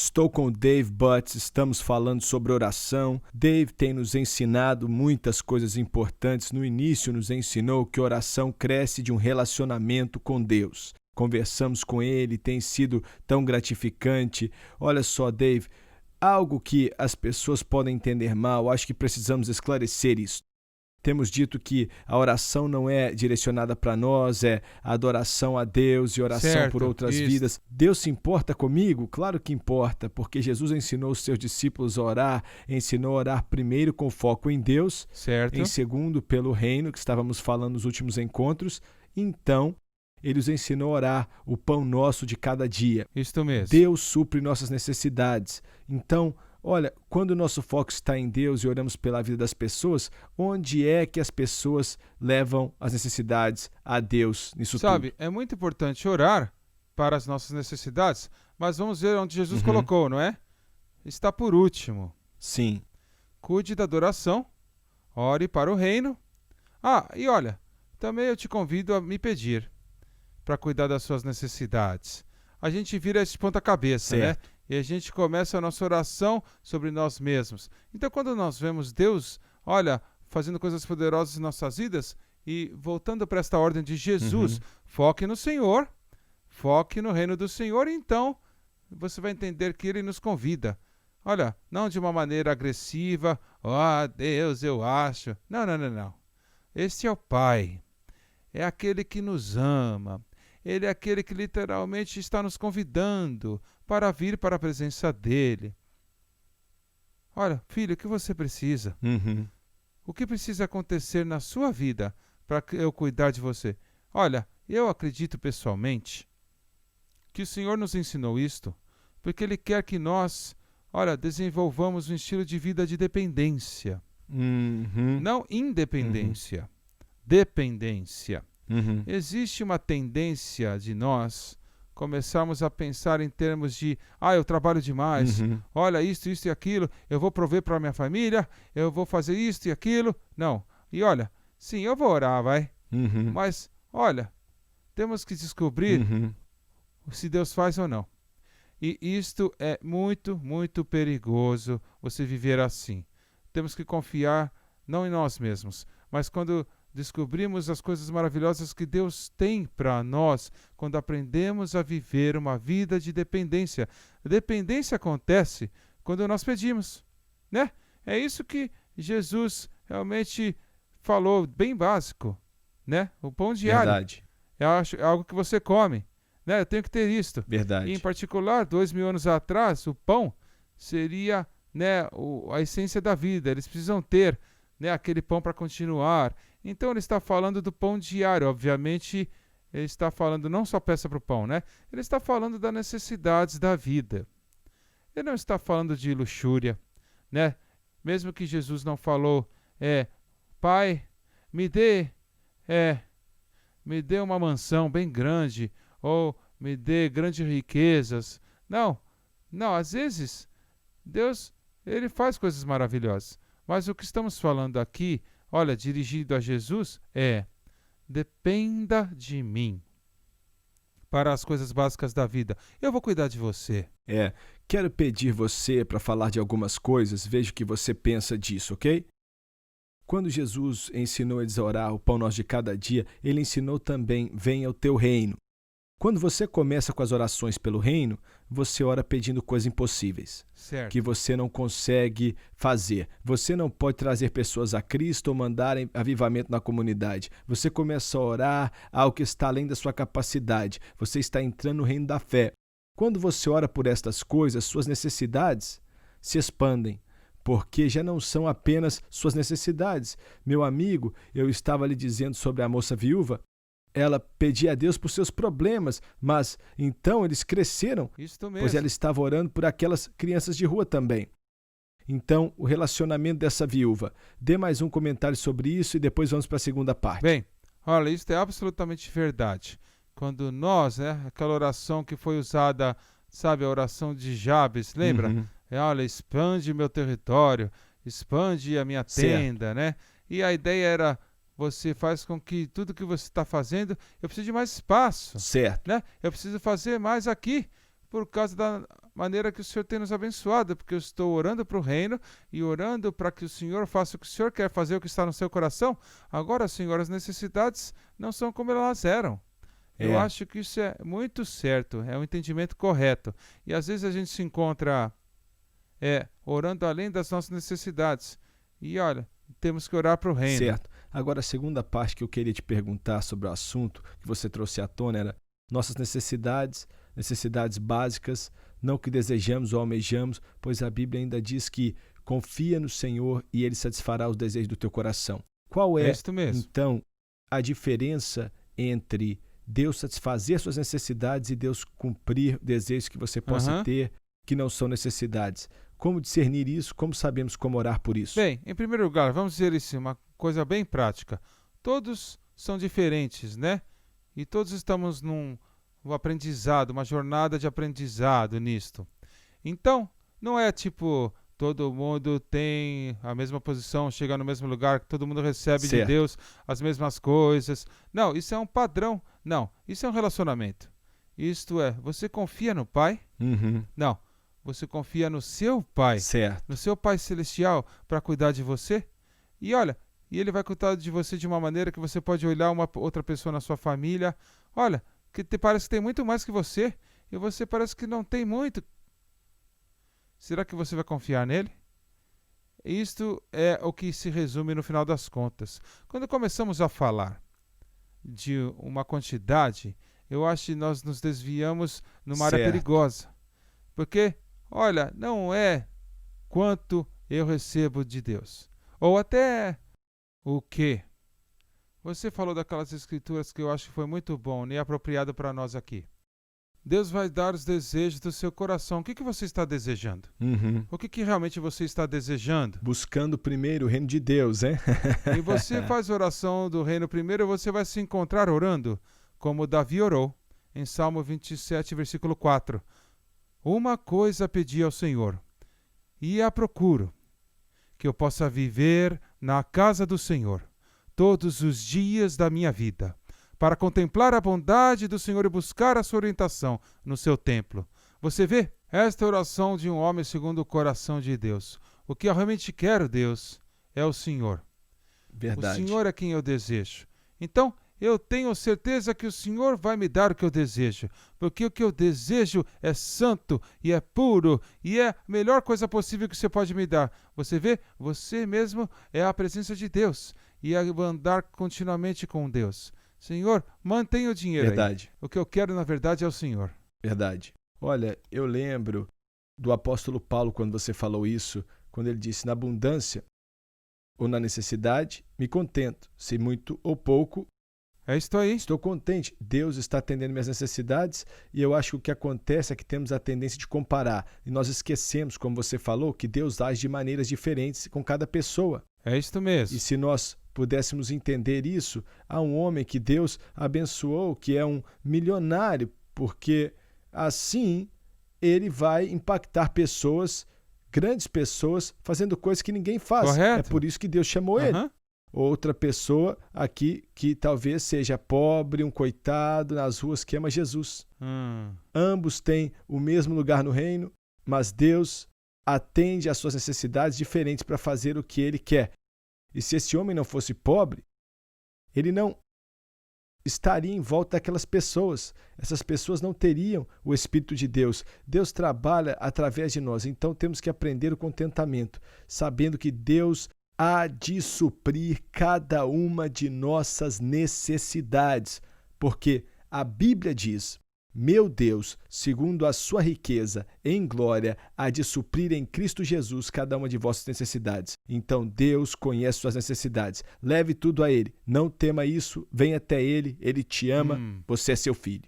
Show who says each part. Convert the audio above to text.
Speaker 1: Estou com o Dave Butts, estamos falando sobre oração. Dave tem nos ensinado muitas coisas importantes. No início nos ensinou que oração cresce de um relacionamento com Deus. Conversamos com ele, tem sido tão gratificante. Olha só, Dave, algo que as pessoas podem entender mal, acho que precisamos esclarecer isso. Temos dito que a oração não é direcionada para nós, é adoração a Deus e oração por outras vidas. Deus se importa comigo? Claro que importa, porque Jesus ensinou os seus discípulos a orar, ensinou a orar primeiro com foco em Deus, em segundo pelo reino, que estávamos falando nos últimos encontros. Então, ele os ensinou a orar o pão nosso de cada dia.
Speaker 2: Isto mesmo.
Speaker 1: Deus supre nossas necessidades. Então, olha, quando o nosso foco está em Deus e oramos pela vida das pessoas, onde é que as pessoas levam as necessidades a Deus nisso tudo?
Speaker 2: Sabe, é muito importante orar para as nossas necessidades, mas vamos ver onde Jesus colocou, não é? Está por último.
Speaker 1: Sim.
Speaker 2: Cuide da adoração, ore para o reino. E olha, também eu te convido a me pedir para cuidar das suas necessidades. A gente vira esse ponta-cabeça, né? E a gente começa a nossa oração sobre nós mesmos. Então, quando nós vemos Deus, olha, fazendo coisas poderosas em nossas vidas, e voltando para esta ordem de Jesus, foque no Senhor, foque no reino do Senhor, e então você vai entender que Ele nos convida. Olha, não de uma maneira agressiva, Deus, eu acho. Não, não, não, não. Este é o Pai, é aquele que nos ama. Ele é aquele que literalmente está nos convidando para vir para a presença dEle. Olha, filho, o que você precisa? O que precisa acontecer na sua vida para eu cuidar de você? Olha, eu acredito pessoalmente que o Senhor nos ensinou isto porque Ele quer que nós, desenvolvamos um estilo de vida de dependência. Não independência, dependência. Existe uma tendência de nós começarmos a pensar em termos de eu trabalho demais, olha isto e aquilo, eu vou prover para minha família, eu vou fazer isto e aquilo. Não, e olha, sim, eu vou orar, mas olha, temos que descobrir se Deus faz ou não. E isto é muito, muito perigoso, você viver assim. Temos que confiar não em nós mesmos, mas quando descobrimos as coisas maravilhosas que Deus tem para nós, quando aprendemos a viver uma vida de dependência. A dependência acontece quando nós pedimos, né? É isso que Jesus realmente falou, bem básico, né? O pão diário.
Speaker 1: Verdade.
Speaker 2: É algo que você come, né? Eu tenho que ter isto.
Speaker 1: Verdade.
Speaker 2: E, em particular, 2000 anos atrás, o pão seria, né, a essência da vida. Eles precisam ter, né, aquele pão para continuar. Então ele está falando do pão diário, obviamente ele está falando não só peça para o pão, né? Ele está falando das necessidades da vida. Ele não está falando de luxúria, né? Mesmo que Jesus não falou, Pai, me dê uma mansão bem grande, ou me dê grandes riquezas. Não, às vezes Deus, Ele faz coisas maravilhosas, mas o que estamos falando aqui, olha, dirigido a Jesus, dependa de mim para as coisas básicas da vida. Eu vou cuidar de você.
Speaker 1: Quero pedir você para falar de algumas coisas, vejo o que você pensa disso, ok? Quando Jesus ensinou eles a orar o pão nosso de cada dia, Ele ensinou também, venha o teu reino. Quando você começa com as orações pelo reino, você ora pedindo coisas impossíveis, que você não consegue fazer. Você não pode trazer pessoas a Cristo ou mandar avivamento na comunidade. Você começa a orar algo que está além da sua capacidade. Você está entrando no reino da fé. Quando você ora por estas coisas, suas necessidades se expandem, porque já não são apenas suas necessidades. Meu amigo, eu estava lhe dizendo sobre a moça viúva, ela pedia a Deus por seus problemas, mas então eles cresceram, pois ela estava orando por aquelas crianças de rua também. Então, o relacionamento dessa viúva. Dê mais um comentário sobre isso e depois vamos para a segunda parte.
Speaker 2: Bem, olha, isso é absolutamente verdade. Quando nós, aquela oração que foi usada, sabe, a oração de Jabes, lembra? Olha, expande meu território, expande a minha tenda, né? E a ideia era, você faz com que tudo que você está fazendo, eu preciso de mais espaço.
Speaker 1: Certo.
Speaker 2: Né? Eu preciso fazer mais aqui, por causa da maneira que o Senhor tem nos abençoado, porque eu estou orando para o reino e orando para que o Senhor faça o que o Senhor quer fazer, o que está no seu coração. Agora, Senhor, as necessidades não são como elas eram. Eu acho que isso é muito certo, é um entendimento correto. E às vezes a gente se encontra orando além das nossas necessidades. E olha, temos que orar para o reino.
Speaker 1: Certo. Agora, a segunda parte que eu queria te perguntar sobre o assunto que você trouxe à tona era nossas necessidades básicas, não o que desejamos ou almejamos, pois a Bíblia ainda diz que confia no Senhor e Ele satisfará os desejos do teu coração. Qual é,
Speaker 2: isto mesmo.
Speaker 1: então, a diferença entre Deus satisfazer suas necessidades e Deus cumprir desejos que você possa ter que não são necessidades? Como discernir isso? Como sabemos como orar por isso?
Speaker 2: Bem, em primeiro lugar, vamos dizer isso, uma coisa bem prática. Todos são diferentes, né? E todos estamos num aprendizado, uma jornada de aprendizado nisto. Então, não é tipo todo mundo tem a mesma posição, chega no mesmo lugar, todo mundo recebe de Deus as mesmas coisas. Não, isso é um padrão. Não, isso é um relacionamento. Isto é, você confia no Pai? Não, você confia no seu Pai, no seu Pai Celestial para cuidar de você? E olha, e Ele vai cuidar de você de uma maneira que você pode olhar uma outra pessoa na sua família, olha, que parece que tem muito mais que você, e você parece que não tem muito. Será que você vai confiar nele? Isto é o que se resume no final das contas. Quando começamos a falar de uma quantidade, eu acho que nós nos desviamos numa área perigosa. Porque, olha, não é quanto eu recebo de Deus. Ou até o quê? Você falou daquelas escrituras que eu acho que foi muito bom e apropriado para nós aqui. Deus vai dar os desejos do seu coração. O que você está desejando? O que realmente você está desejando?
Speaker 1: Buscando primeiro o reino de Deus, hein?
Speaker 2: E você faz oração do reino primeiro, você vai se encontrar orando, como Davi orou, em Salmo 27, versículo 4. Uma coisa pedi ao Senhor, e a procuro, que eu possa viver na casa do Senhor todos os dias da minha vida, para contemplar a bondade do Senhor e buscar a sua orientação no seu templo. Você vê? Esta é a oração de um homem segundo o coração de Deus. O que eu realmente quero, Deus, é o Senhor.
Speaker 1: Verdade.
Speaker 2: O Senhor é quem eu desejo. Então, eu tenho certeza que o Senhor vai me dar o que eu desejo, porque o que eu desejo é santo e é puro e é a melhor coisa possível que você pode me dar. Você vê? Você mesmo é a presença de Deus e é andar continuamente com Deus. Senhor, mantenha o dinheiro aí. O que eu quero, na verdade, é o Senhor.
Speaker 1: Verdade. Olha, eu lembro do apóstolo Paulo quando você falou isso, quando ele disse, na abundância ou na necessidade, me contento, se muito ou pouco,
Speaker 2: é isso aí.
Speaker 1: Estou contente. Deus está atendendo minhas necessidades e eu acho que o que acontece é que temos a tendência de comparar. E nós esquecemos, como você falou, que Deus age de maneiras diferentes com cada pessoa.
Speaker 2: É isso mesmo.
Speaker 1: E se nós pudéssemos entender isso, há um homem que Deus abençoou, que é um milionário, porque assim ele vai impactar pessoas, grandes pessoas, fazendo coisas que ninguém faz.
Speaker 2: Correto.
Speaker 1: É por isso que Deus chamou ele. Outra pessoa aqui que talvez seja pobre, um coitado nas ruas que ama Jesus. Ambos têm o mesmo lugar no reino, mas Deus atende às suas necessidades diferentes para fazer o que Ele quer. E se esse homem não fosse pobre, ele não estaria em volta daquelas pessoas. Essas pessoas não teriam o Espírito de Deus. Deus trabalha através de nós, então temos que aprender o contentamento, sabendo que Deus há de suprir cada uma de nossas necessidades, porque a Bíblia diz, meu Deus, segundo a sua riqueza em glória, há de suprir em Cristo Jesus cada uma de vossas necessidades. Então Deus conhece suas necessidades. Leve tudo a Ele. Não tema isso, venha até Ele, Ele te ama, você é seu filho.